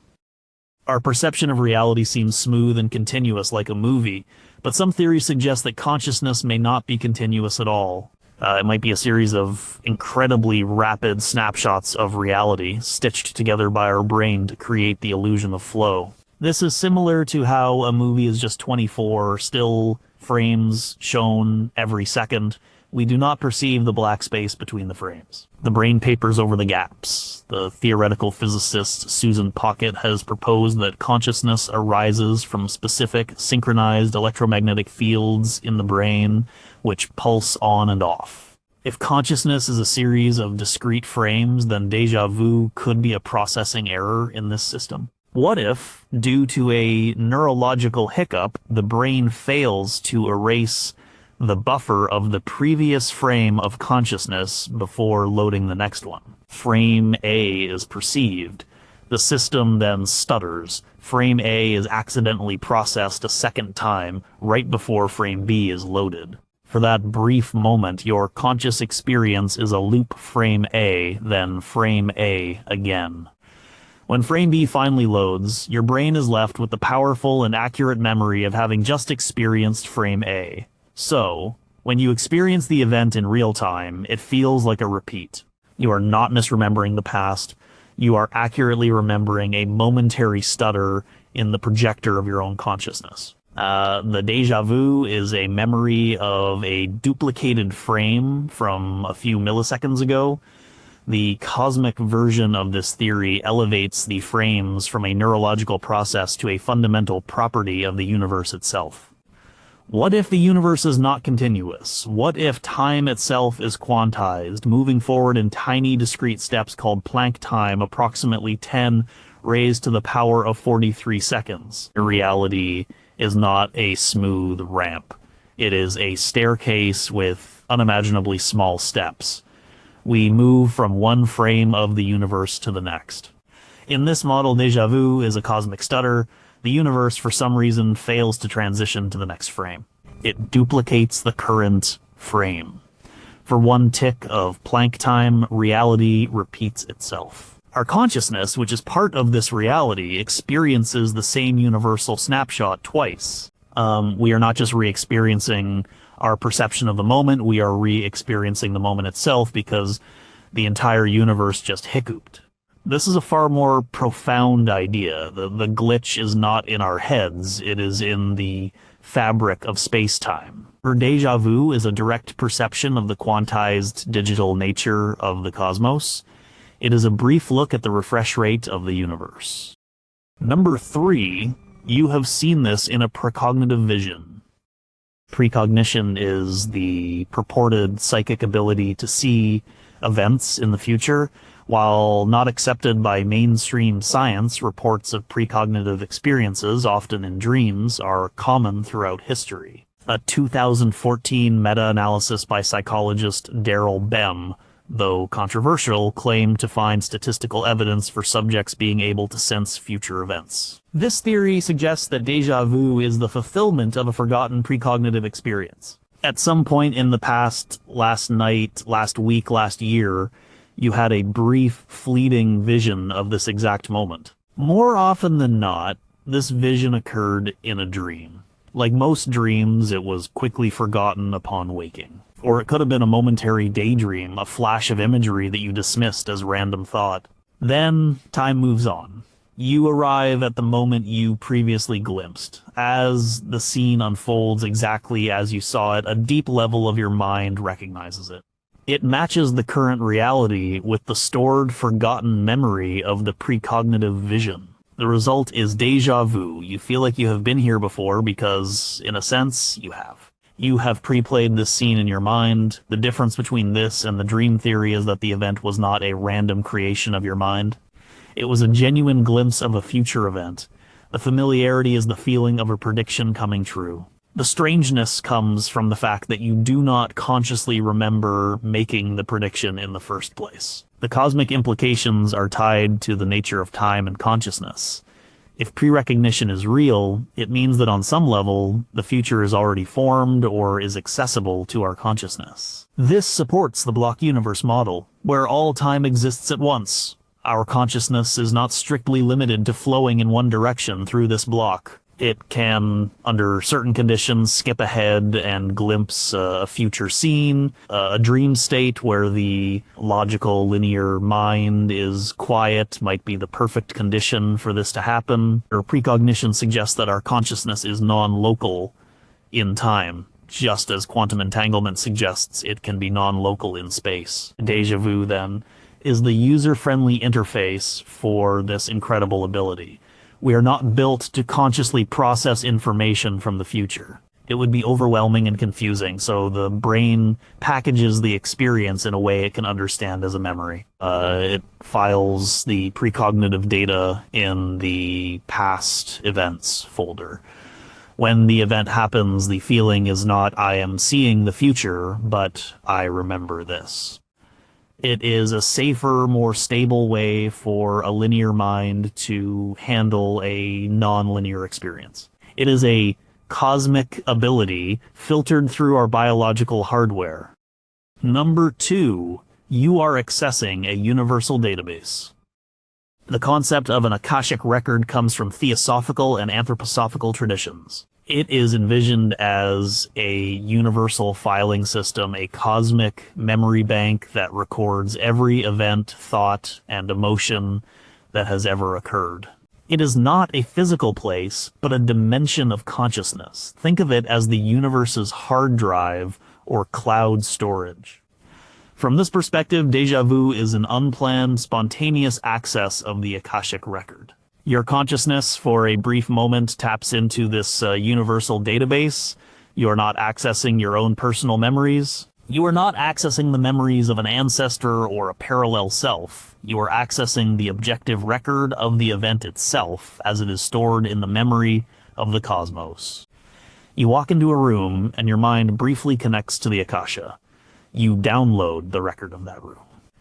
S1: Our perception of reality seems smooth and continuous like a movie, but some theories suggest that consciousness may not be continuous at all. It might be a series of incredibly rapid snapshots of reality, stitched together by our brain to create the illusion of flow. This is similar to how a movie is just 24 still frames shown every second. We do not perceive the black space between the frames. The brain papers over the gaps. The theoretical physicist Susan Pocket has proposed that consciousness arises from specific synchronized electromagnetic fields in the brain, which pulse on and off. If consciousness is a series of discrete frames, then déjà vu could be a processing error in this system. What if, due to a neurological hiccup, the brain fails to erase the buffer of the previous frame of consciousness before loading the next one? Frame A is perceived. The system then stutters. Frame A is accidentally processed a second time right before frame B is loaded. For that brief moment, your conscious experience is a loop frame A, then frame A again. When frame B finally loads, your brain is left with the powerful and accurate memory of having just experienced frame A. So, when you experience the event in real time, it feels like a repeat. You are not misremembering the past. You are accurately remembering a momentary stutter in the projector of your own consciousness. The déjà vu is a memory of a duplicated frame from a few milliseconds ago. The cosmic version of this theory elevates the frames from a neurological process to a fundamental property of the universe itself. What if the universe is not continuous? What if time itself is quantized, moving forward in tiny discrete steps called Planck time, approximately 10 raised to the power of 43 seconds? Reality is not a smooth ramp. It is a staircase with unimaginably small steps. We move from one frame of the universe to the next. In this model, déjà vu is a cosmic stutter. The universe, for some reason, fails to transition to the next frame. It duplicates the current frame. For one tick of Planck time, reality repeats itself. Our consciousness, which is part of this reality, experiences the same universal snapshot twice. We are not just re-experiencing our perception of the moment, we are re-experiencing the moment itself because the entire universe just hiccuped. This is a far more profound idea. The glitch is not in our heads, it is in the fabric of space-time. Her déjà vu is a direct perception of the quantized digital nature of the cosmos. It is a brief look at the refresh rate of the universe. Number 3, you have seen this in a precognitive vision. Precognition is the purported psychic ability to see events in the future. While not accepted by mainstream science, reports of precognitive experiences, often in dreams, are common throughout history. A 2014 meta-analysis by psychologist Daryl Bem, though controversial, claimed to find statistical evidence for subjects being able to sense future events. This theory suggests that déjà vu is the fulfillment of a forgotten precognitive experience. At some point in the past, last night, last week, last year, you had a brief, fleeting vision of this exact moment. More often than not, this vision occurred in a dream. Like most dreams, it was quickly forgotten upon waking. Or it could have been a momentary daydream, a flash of imagery that you dismissed as random thought. Then, time moves on. You arrive at the moment you previously glimpsed. As the scene unfolds exactly as you saw it, a deep level of your mind recognizes it. It matches the current reality with the stored, forgotten memory of the precognitive vision. The result is déjà vu. You feel like you have been here before because, in a sense, you have. You have pre-played this scene in your mind. The difference between this and the dream theory is that the event was not a random creation of your mind. It was a genuine glimpse of a future event. The familiarity is the feeling of a prediction coming true. The strangeness comes from the fact that you do not consciously remember making the prediction in the first place. The cosmic implications are tied to the nature of time and consciousness. If pre-recognition is real, it means that on some level, the future is already formed or is accessible to our consciousness. This supports the block universe model, where all time exists at once. Our consciousness is not strictly limited to flowing in one direction through this block. It can, under certain conditions, skip ahead and glimpse a future scene, a dream state where the logical, linear mind is quiet might be the perfect condition for this to happen. Or precognition suggests that our consciousness is non-local in time, just as quantum entanglement suggests it can be non-local in space. Déjà vu, then, is the user-friendly interface for this incredible ability. We are not built to consciously process information from the future. It would be overwhelming and confusing, so the brain packages the experience in a way it can understand as a memory. It files the precognitive data in the past events folder. When the event happens, the feeling is not, I am seeing the future, but I remember this. It is a safer, more stable way for a linear mind to handle a non-linear experience. It is a cosmic ability filtered through our biological hardware. Number 2, you are accessing a universal database. The concept of an Akashic record comes from theosophical and anthroposophical traditions. It is envisioned as a universal filing system, a cosmic memory bank that records every event, thought, and emotion that has ever occurred. It is not a physical place, but a dimension of consciousness. Think of it as the universe's hard drive or cloud storage. From this perspective, déjà vu is an unplanned, spontaneous access of the Akashic record. Your consciousness, for a brief moment, taps into this universal database. You are not accessing your own personal memories. You are not accessing the memories of an ancestor or a parallel self. You are accessing the objective record of the event itself, as it is stored in the memory of the cosmos. You walk into a room, and your mind briefly connects to the Akasha. You download the record of that room.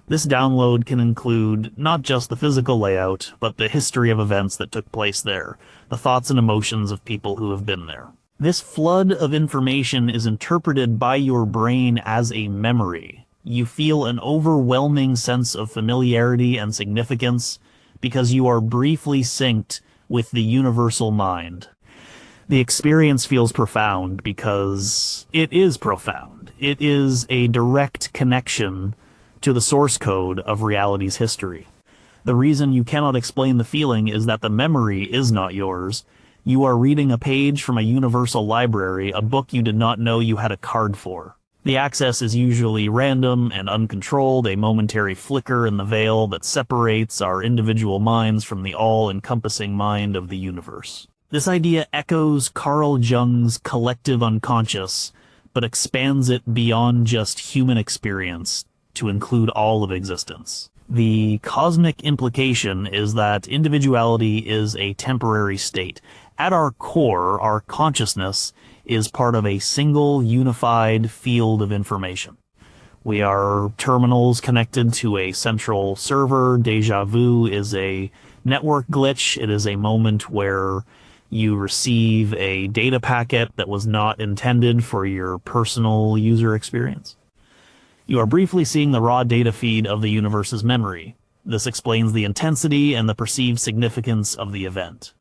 S1: This download can include not just the physical layout, but the history of events that took place there, the thoughts and emotions of people who have been there. This flood of information is interpreted by your brain as a memory. You feel an overwhelming sense of familiarity and significance because you are briefly synced with the universal mind. The experience feels profound because it is profound. It is a direct connection to the source code of reality's history. The reason you cannot explain the feeling is that the memory is not yours. You are reading a page from a universal library, a book you did not know you had a card for. The access is usually random and uncontrolled, a momentary flicker in the veil that separates our individual minds from the all-encompassing mind of the universe. This idea echoes Carl Jung's collective unconscious, but expands it beyond just human experience to include all of existence. The cosmic implication is that individuality is a temporary state. At our core, our consciousness is part of a single, unified field of information. We are terminals connected to a central server. Déjà vu is a network glitch. It is a moment where you receive a data packet that was not intended for your personal user experience. You are briefly seeing the raw data feed of the universe's memory. This explains the intensity and the perceived significance of the event.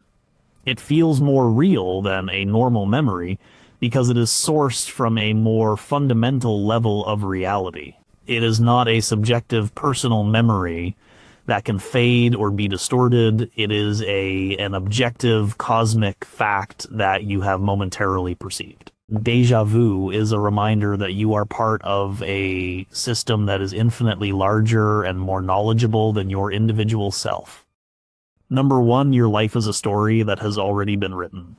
S1: It feels more real than a normal memory because it is sourced from a more fundamental level of reality. It is not a subjective personal memory that can fade or be distorted. It is an objective cosmic fact that you have momentarily perceived. Déjà vu is a reminder that you are part of a system that is infinitely larger and more knowledgeable than your individual self. Number 1, your life is a story that has already been written.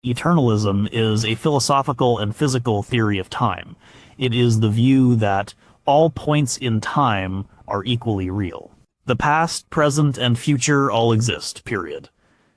S1: Eternalism is a philosophical and physical theory of time. It is the view that all points in time are equally real. The past, present, and future all exist, period.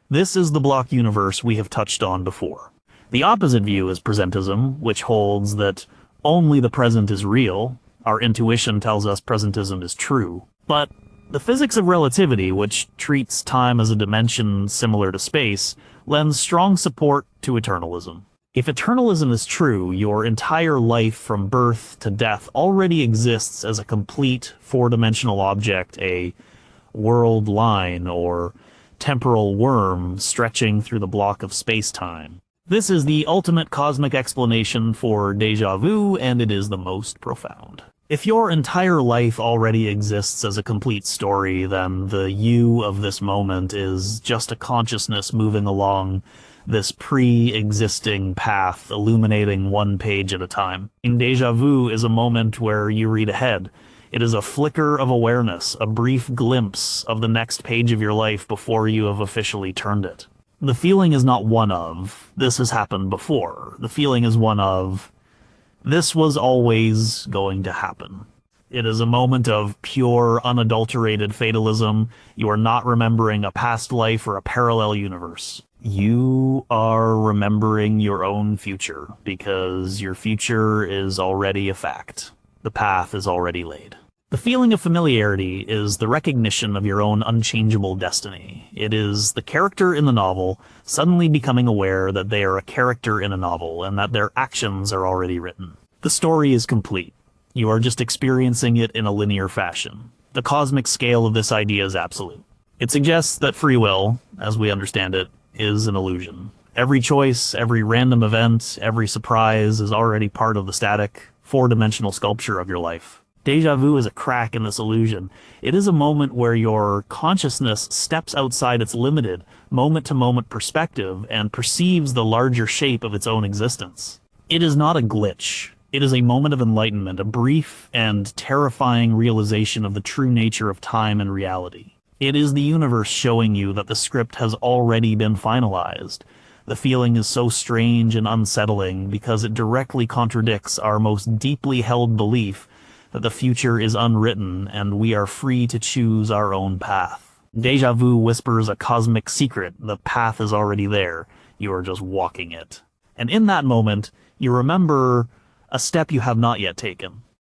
S1: This is the block universe we have touched on before. The opposite view is presentism, which holds that only the present is real. Our intuition tells us presentism is true. But the physics of relativity, which treats time as a dimension similar to space, lends strong support to eternalism. If eternalism is true, your entire life from birth to death already exists as a complete four-dimensional object, a world line or temporal worm stretching through the block of space-time. This is the ultimate cosmic explanation for déjà vu, and it is the most profound. If your entire life already exists as a complete story, then the you of this moment is just a consciousness moving along this pre-existing path, illuminating one page at a time. In Déjà vu is a moment where you read ahead. It is a flicker of awareness, a brief glimpse of the next page of your life before you have officially turned it. The feeling is not one of, this has happened before. The feeling is one of, this was always going to happen. It is a moment of pure, unadulterated fatalism. You are not remembering a past life or a parallel universe. You are remembering your own future, because your future is already a fact. The path is already laid. The feeling of familiarity is the recognition of your own unchangeable destiny. It is the character in the novel suddenly becoming aware that they are a character in a novel and that their actions are already written. The story is complete. You are just experiencing it in a linear fashion. The cosmic scale of this idea is absolute. It suggests that free will, as we understand it, is an illusion. Every choice, every random event, every surprise is already part of the static, four-dimensional sculpture of your life. Déjà vu is a crack in this illusion. It is a moment where your consciousness steps outside its limited, moment-to-moment perspective and perceives the larger shape of its own existence. It is not a glitch. It is a moment of enlightenment, a brief and terrifying realization of the true nature of time and reality. It is the universe showing you that the script has already been finalized. The feeling is so strange and unsettling because it directly contradicts our most deeply held belief that the future is unwritten and we are free to choose our own path. Déjà vu whispers a cosmic secret. The path is already there. You are just walking it. And in that moment, you remember a step you have not yet taken.